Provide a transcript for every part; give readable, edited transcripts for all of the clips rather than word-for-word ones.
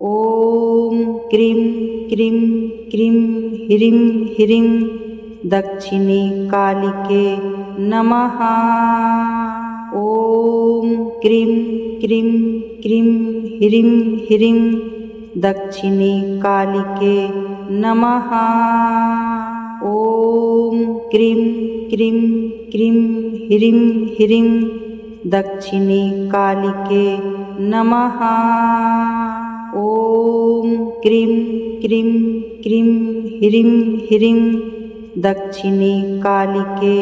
ॐ cream cream cream ह्रीं ह्रीं दक्षिणी कालिके नमः। ॐ क्रीं क्रीं क्रीं ह्रीं ह्रीं दक्षिणी कालिके नमः। ॐ क्रीं क्रीं क्रीं ह्रीं ह्रीं दक्षिणी कालिके नमः। ॐ क्रीं क्रीं क्रीं ह्रीं ह्रीं दक्षिणी कालिके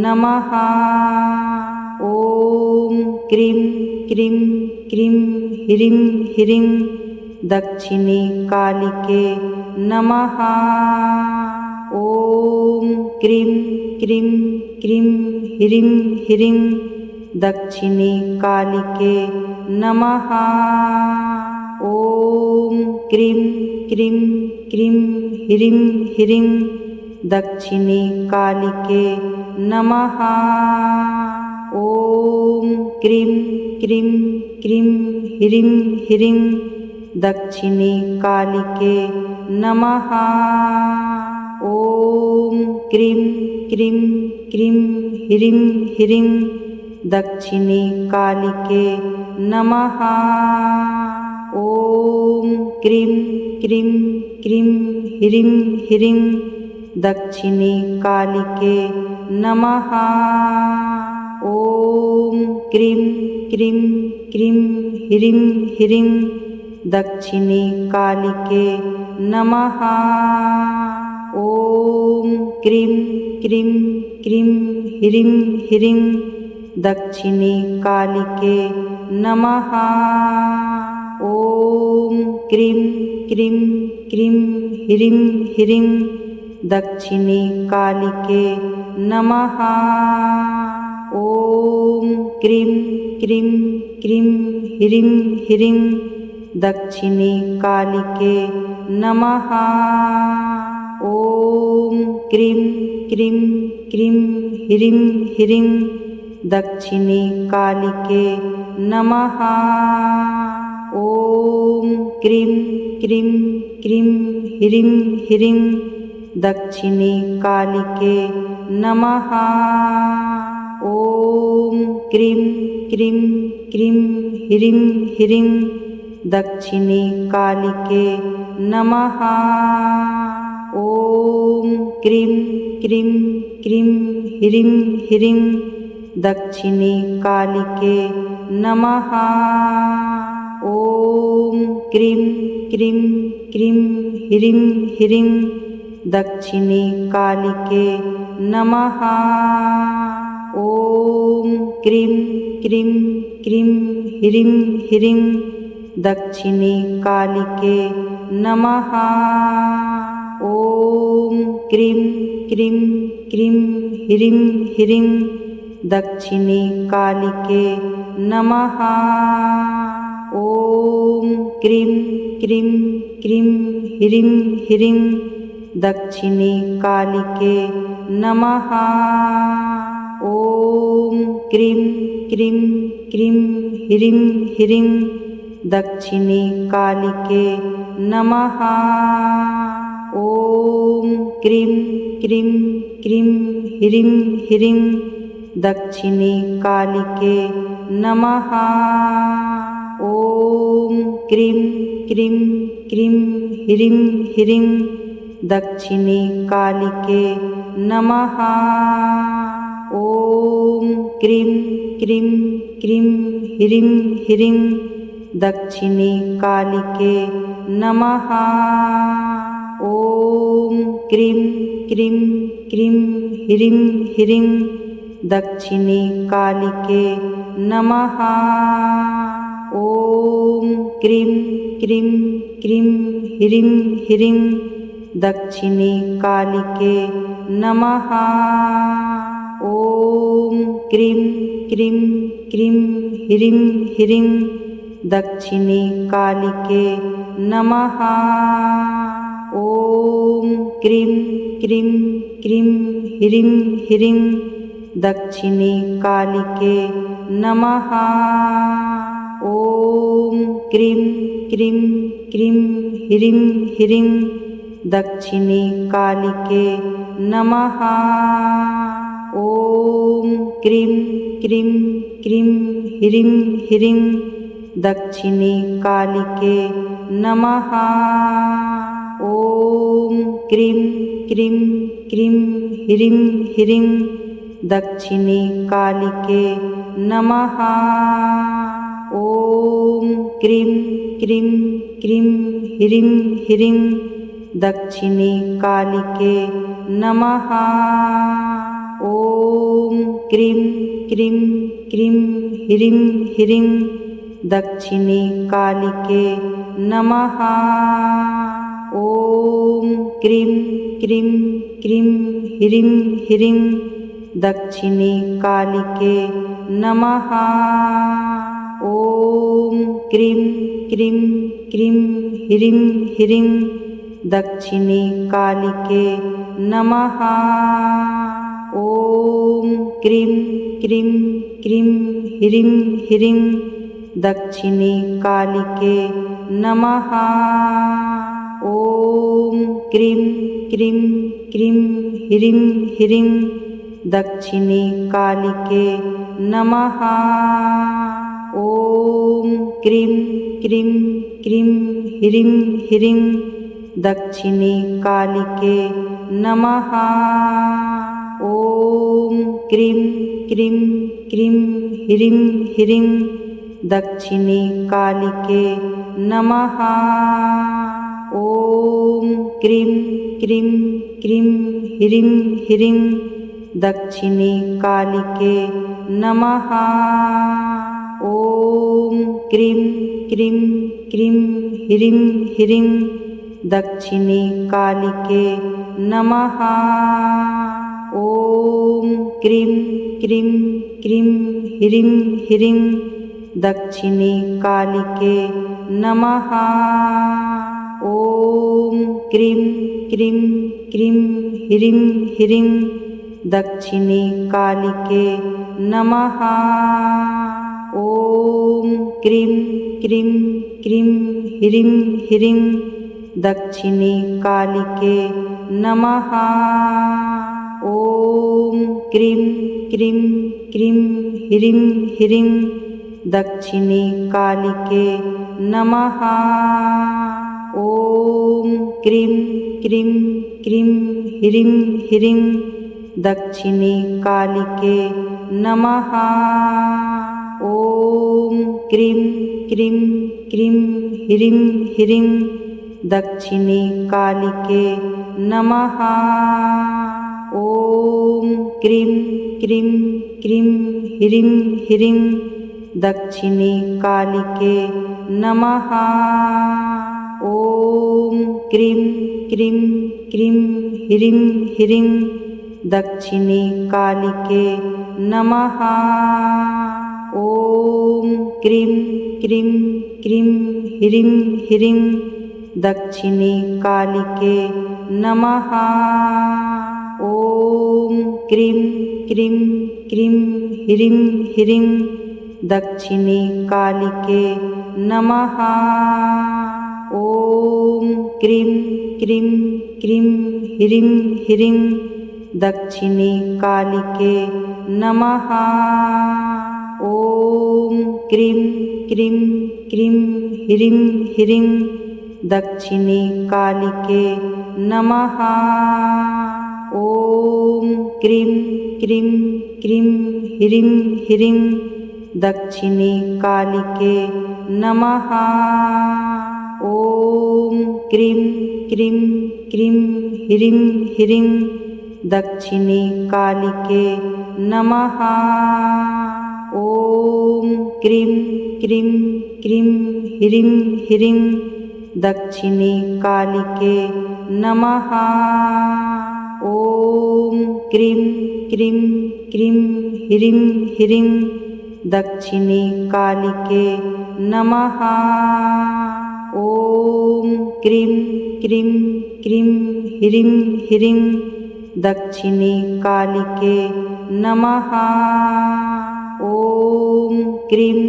नमः। ॐ क्रीं क्रीं क्रीं ह्रीं ह्रीं दक्षिणी कालिके नमः। ॐ क्रीं क्रीं क्रीं ह्रीं ह्रीं दक्षिणी कालिके नमः। ॐ क्रीं क्रीं क्रीं ह्रीं ह्रीं दक्षिणी कालिके नमः। ॐ क्रीं क्रीं क्रीं ह्रीं ह्रीं दक्षिणी कालिके नमः। ॐ क्रीं क्रीं क्रीं ह्रीं ह्रीं दक्षिणी कालिके नमः। ॐ क्रीं क्रीं क्रीं ह्रीं ह्रीं दक्षिणी कालिके नमः। ॐ क्रीं क्रीं क्रीं ह्रीं ह्रीं दक्षिणी कालिके नमः। ॐ क्रीं क्रीं क्रीं ह्रीं ह्रीं दक्षिणी कालिके नमः। ॐ क्रीं क्रीं क्रीं ह्रीं ह्रीं दक्षिणी कालिके नमः। ॐ क्रीं क्रीं क्रीं ह्रीं ह्रीं दक्षिणी कालिके नमः। ॐ क्रीं क्रीं क्रीं ह्रीं ह्रीं दक्षिणी कालिके नमः। ॐ क्रीं क्रीं क्रीं ह्रीं ह्रीं दक्षिणी कालिके नमः। ॐ क्रीं क्रीं क्रीं ह्रीं ह्रीं दक्षिणी कालिके नमः। ॐ क्रीं क्रीं क्रीं ह्रीं ह्रीं दक्षिणी कालिके नमः। ॐ क्रीं क्रीं क्रीं ह्रीं ह्रीं दक्षिणी कालिके नमः। ॐ क्रीं क्रीं क्रीं ह्रीं ह्रीं दक्षिणी कालिके नमः। ॐ क्रीं क्रीं क्रीं ह्रीं ह्रीं दक्षिणी कालिके नमः। ॐ क्रीं क्रीं क्रीं ह्रीं ह्रीं दक्षिणी कालिके नमः। ॐ क्रीं क्रीं क्रीं ह्रीं ह्रीं दक्षिणी कालिके नमः। ॐ क्रीं क्रीं क्रीं ह्रीं ह्रीं दक्षिणी कालिके नमः। ॐ क्रीं क्रीं क्रीं ह्रीं ह्रीं दक्षिणी कालिके नमः। ॐ क्रीं क्रीं क्रीं ह्रीं ह्रीं दक्षिणी कालिके नमः। ॐ क्रीं क्रीं क्रीं ह्रीं ह्रीं दक्षिणी कालिके नमः। ॐ क्रीं क्रीं क्रीं ह्रीं ह्रीं दक्षिणी कालिके नमः। ॐ क्रीं क्रीं क्रीं ह्रीं ह्रीं दक्षिणी कालिके नमः। ॐ क्रीं क्रीं क्रीं ह्रीं ह्रीं दक्षिणी कालिके नमः। ॐ क्रीं क्रीं क्रीं ह्रीं ह्रीं दक्षिणे कालिके नमः। ॐ क्रीं क्रीं क्रीं ह्रीं ह्रीं दक्षिणे कालिके नमः। ॐ क्रीं क्रीं क्रीं ह्रीं ह्रीं दक्षिणे कालिके नमः। ॐ क्रीं क्रीं क्रीं ह्रीं ह्रीं दक्षिणे कालिके नमः। ॐ क्रीं क्रीं क्रीं ह्रीं ह्रीं दक्षिणे कालिके नमः। ॐ क्रीं क्रीं क्रीं ह्रीं ह्रीं दक्षिणे कालिके नमः। ॐ क्रीं क्रीं क्रीं ह्रीं ह्रीं दक्षिणे कालिके नमः। ॐ क्रीं क्रीं क्रीं ह्रीं ह्रीं दक्षिणे कालिके नमः। ॐ क्रीं क्रीं क्रीं ह्रीं ह्रीं दक्षिणे कालिके नमः। ॐ क्रीं क्रीं क्रीं ह्रीं ह्रीं दक्षिणे कालिके नमः। ॐ क्रीं क्रीं क्रीं ह्रीं ह्रीं दक्षिणे कालिके नमः। ॐ क्रीं क्रीं क्रीं ह्रीं ह्रीं दक्षिणे कालिके नमः। ॐ क्रीं क्रीं क्रीं ह्रीं ह्रीं दक्षिणे कालिके नमः। ॐ क्रीं क्रीं क्रीं ह्रीं ह्रीं दक्षिणे कालिके नमः। ॐ क्रीं क्रीं क्रीं ह्रीं ह्रीं दक्षिणे कालिके नमः। ॐ क्रीं क्रीं क्रीं ह्रीं ह्रीं दक्षिणे कालिके नमः। ॐ क्रीं क्रीं क्रीं ह्रीं ह्रीं दक्षिणे कालिके नमः। ॐ क्रीं क्रीं क्रीं ह्रीं ह्रीं दक्षिणे कालिके नमः। ॐ क्रीं क्रीं क्रीं ह्रीं ह्रीं दक्षिणे कालिके नमः। ॐ क्रीं क्रीं क्रीं ह्रीं ह्रीं दक्षिणे कालिके नमः। ॐ क्रीं क्रीं क्रीं ह्रीं ह्रीं दक्षिणे कालिके नमः। ॐ क्रीं क्रीं क्रीं ह्रीं ह्रीं दक्षिणे कालिके नमः। ॐ क्रीं क्रीं क्रीं ह्रीं ह्रीं दक्षिणे कालिके नमः। ॐ क्रीं क्रीं क्रीं ह्रीं ह्रीं दक्षिणे कालिके नमः। ॐ क्रीं क्रीं क्रीं ह्रीं ह्रीं दक्षिणे कालिके नमः। ॐ क्रीं क्रीं क्रीं ह्रीं ह्रीं दक्षिणे कालिके नमः। ॐ क्रीं क्रीं क्रीं ह्रीं ह्रीं दक्षिणे कालिके नमः। ॐ क्रीं क्रीं क्रीं ह्रीं ह्रीं दक्षिणे कालिके नमः। ॐ क्रीं क्रीं क्रीं ह्रीं ह्रीं दक्षिणे कालिके नमः। ॐ क्रीं क्रीं क्रीं ह्रीं ह्रीं दक्षिणे कालिके नमः। ॐ क्रीं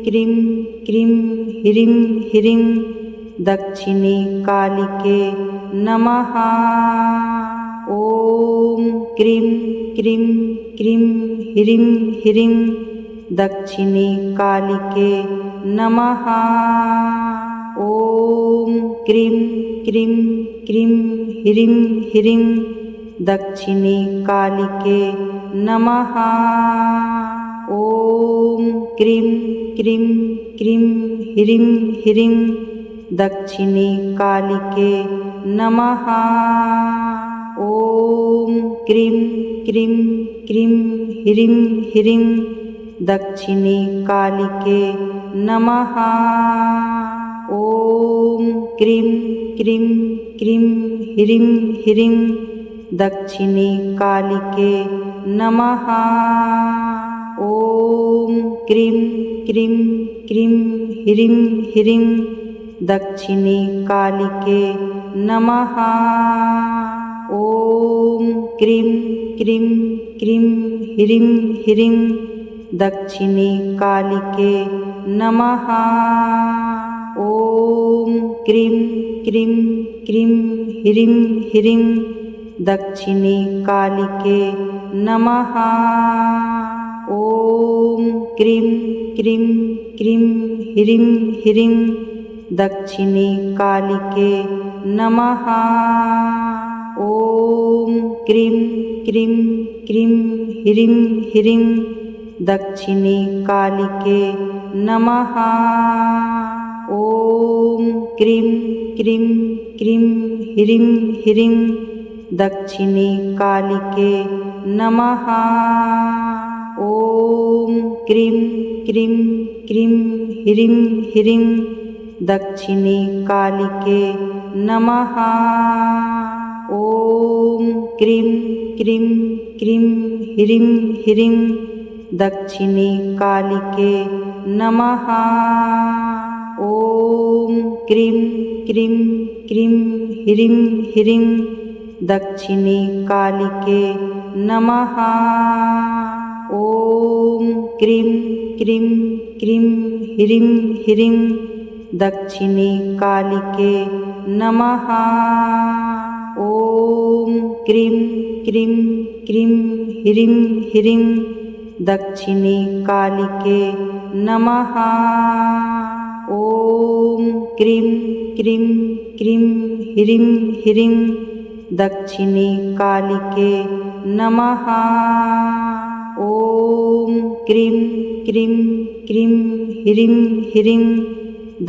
क्रीं क्रीं ह्रीं ह्रीं दक्षिणे कालिके नमः। ॐ क्रीं क्रीं क्रीं ह्रीं ह्रीं दक्षिणे कालिके नमः। ॐ क्रीं क्रीं क्रीं ह्रीं ह्रीं दक्षिणे कालिके नमः। ॐ क्रीं क्रीं क्रीं ह्रीं ह्रीं दक्षिणे कालिके नमः। ॐ क्रीं क्रीं क्रीं ह्रीं ह्रीं दक्षिणे कालिके नमः। ॐ क्रीं क्रीं क्रीं ह्रीं ह्रीं दक्षिणे कालिके नमः। ॐ क्रीं क्रीं क्रीं ह्रीं ह्रीं दक्षिणे कालिके नमः। ॐ क्रीं क्रीं क्रीं ह्रीं ह्रीं दक्षिणे कालिके नमः। ॐ क्रीं क्रीं क्रीं ह्रीं ह्रीं दक्षिणे कालिके नमः। ॐ क्रीं क्रीं क्रीं ह्रीं ह्रीं दक्षिणे कालिके नमः। ॐ क्रीं क्रीं क्रीं ह्रीं ह्रीं दक्षिणे कालिके नमः। ॐ क्रीं क्रीं क्रीं ह्रीं ह्रीं दक्षिणे कालिके नमः। ॐ क्रीं क्रीं क्रीं ह्रीं ह्रीं दक्षिणे कालिके नमः। ॐ क्रीं क्रीं क्रीं ह्रीं ह्रीं दक्षिणे कालिके नमः। ॐ क्रीं क्रीं क्रीं ह्रीं ह्रीं दक्षिणे कालिके नमः। ॐ क्रीं क्रीं क्रीं ह्रीं ह्रीं दक्षिणे कालिके नमः। ॐ क्रीं क्रीं क्रीं ह्रीं ह्रीं दक्षिणे कालिके नमः। ॐ क्रीं क्रीं क्रीं ह्रीं ह्रीं दक्षिणे कालिके नमः। ॐ क्रीं क्रीं क्रीं ह्रीं ह्रीं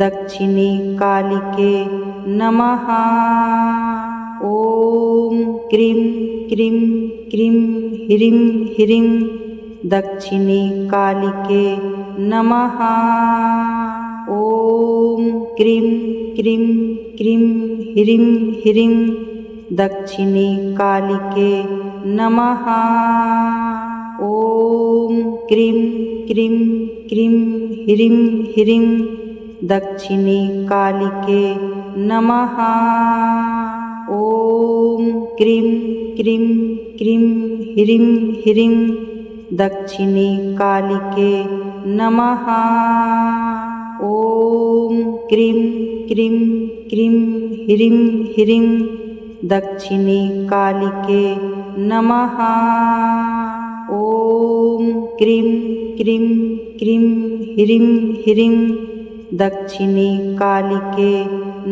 दक्षिणे कालिके नमः। ॐ क्रीं क्रीं क्रीं ह्रीं ह्रीं दक्षिणे कालिके नमः। ॐ क्रीं क्रीं क्रीं ह्रीं ह्रीं दक्षिणे कालिके नमः। ॐ क्रीं क्रीं क्रीं ह्रीं ह्रीं दक्षिणे कालिके नमः। ॐ क्रीं क्रीं क्रीं ह्रीं ह्रीं दक्षिणे कालिके नमः। ॐ क्रीं क्रीं क्रीं ह्रीं ह्रीं दक्षिणे कालिके नमः। ॐ क्रीं क्रीं क्रीं ह्रीं ह्रीं दक्षिणे कालिके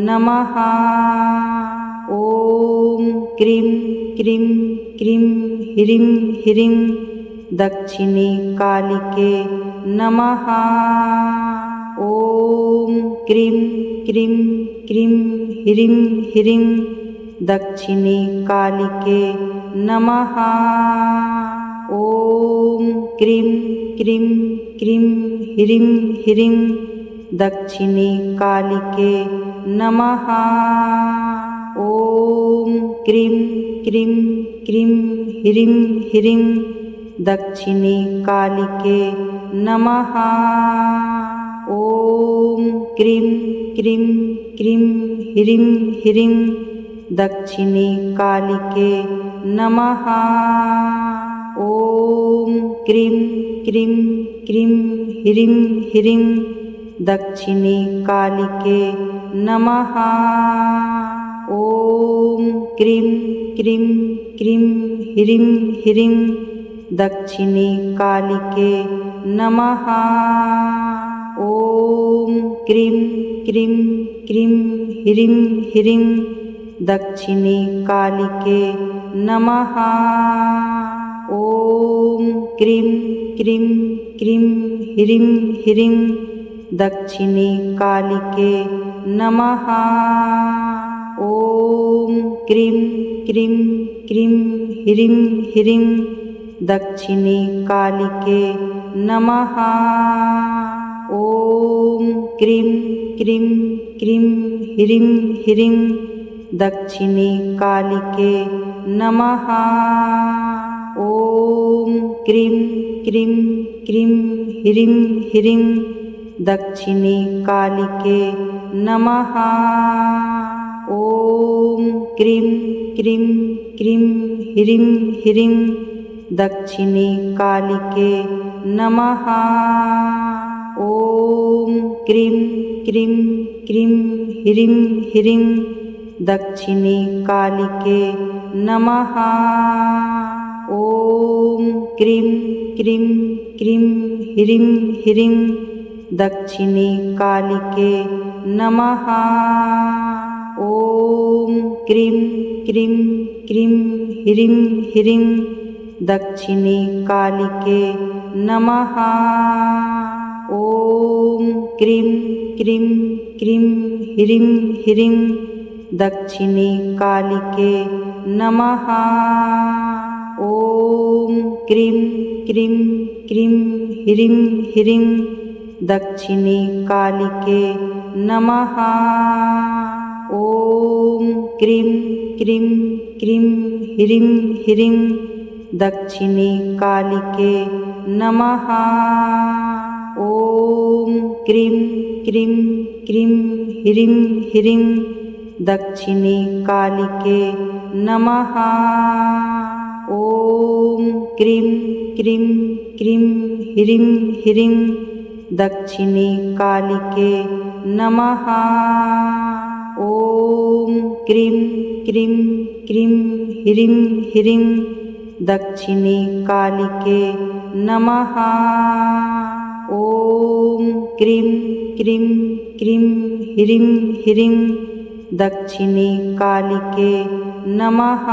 नमः। ॐ क्रीं क्रीं क्रीं ह्रीं ह्रीं दक्षिणे कालिके नमः। ॐ क्रीं क्रीं क्रीं ह्रीं ह्रीं दक्षिणे कालिके नमः। ॐ क्रीं क्रीं क्रीं ह्रीं ह्रीं दक्षिणे कालिके नमः। ॐ क्रीं क्रीं क्रीं ह्रीं ह्रीं दक्षिणे कालिके नमः। ॐ क्रीं क्रीं क्रीं ह्रीं ह्रीं दक्षिणे कालिके नमः। ॐ क्रीं क्रीं क्रीं ह्रीं ह्रीं दक्षिणे कालिके नमः। ॐ क्रीं क्रीं क्रीं ह्रीं ह्रीं दक्षिणी कालिके नमः। ॐ क्रीं क्रीं क्रीं ह्रीं ह्रीं दक्षिणी कालिके नमः। ॐ क्रीं क्रीं क्रीं ह्रीं ह्रीं दक्षिणी कालिके नमः। ॐ क्रीं क्रीं क्रीं ह्रीं ह्रीं दक्षिणी कालिके नमः। ॐ क्रीं क्रीं क्रीं ह्रीं ह्रीं दक्षिणी कालिके नमः। ॐ क्रीं क्रीं क्रीं ह्रीं ह्रीं दक्षिणी कालिके नमः। ॐ क्रीं क्रीं क्रीं ह्रीं ह्रीं दक्षिणी कालिके नमः। ॐ क्रीं क्रीं क्रीं ह्रीं ह्रीं दक्षिणी कालिके नमः। ॐ क्रीं क्रीं क्रीं ह्रीं ह्रीं दक्षिणी कालिके नमः। ॐ क्रीं क्रीं क्रीं ह्रीं ह्रीं दक्षिणी कालिके नमः। ॐ क्रीं क्रीं क्रीं ह्रीं ह्रीं दक्षिणी कालिके नमः। ॐ क्रीं क्रीं क्रीं ह्रीं ह्रीं दक्षिणी कालिके नमः। ॐ क्रीं क्रीं क्रीं ह्रीं ह्रीं दक्षिणी कालिके नमः। ॐ क्रीं क्रीं क्रीं ह्रीं ह्रीं दक्षिणी कालिके नमः। ॐ क्रीं क्रीं क्रीं ह्रीं ह्रीं दक्षिणी कालिके नमः। ॐ क्रीं क्रीं क्रीं ह्रीं ह्रीं दक्षिणी कालिके नमः। ॐ क्रीं क्रीं क्रीं ह्रीं ह्रीं दक्षिणी कालिके नमः।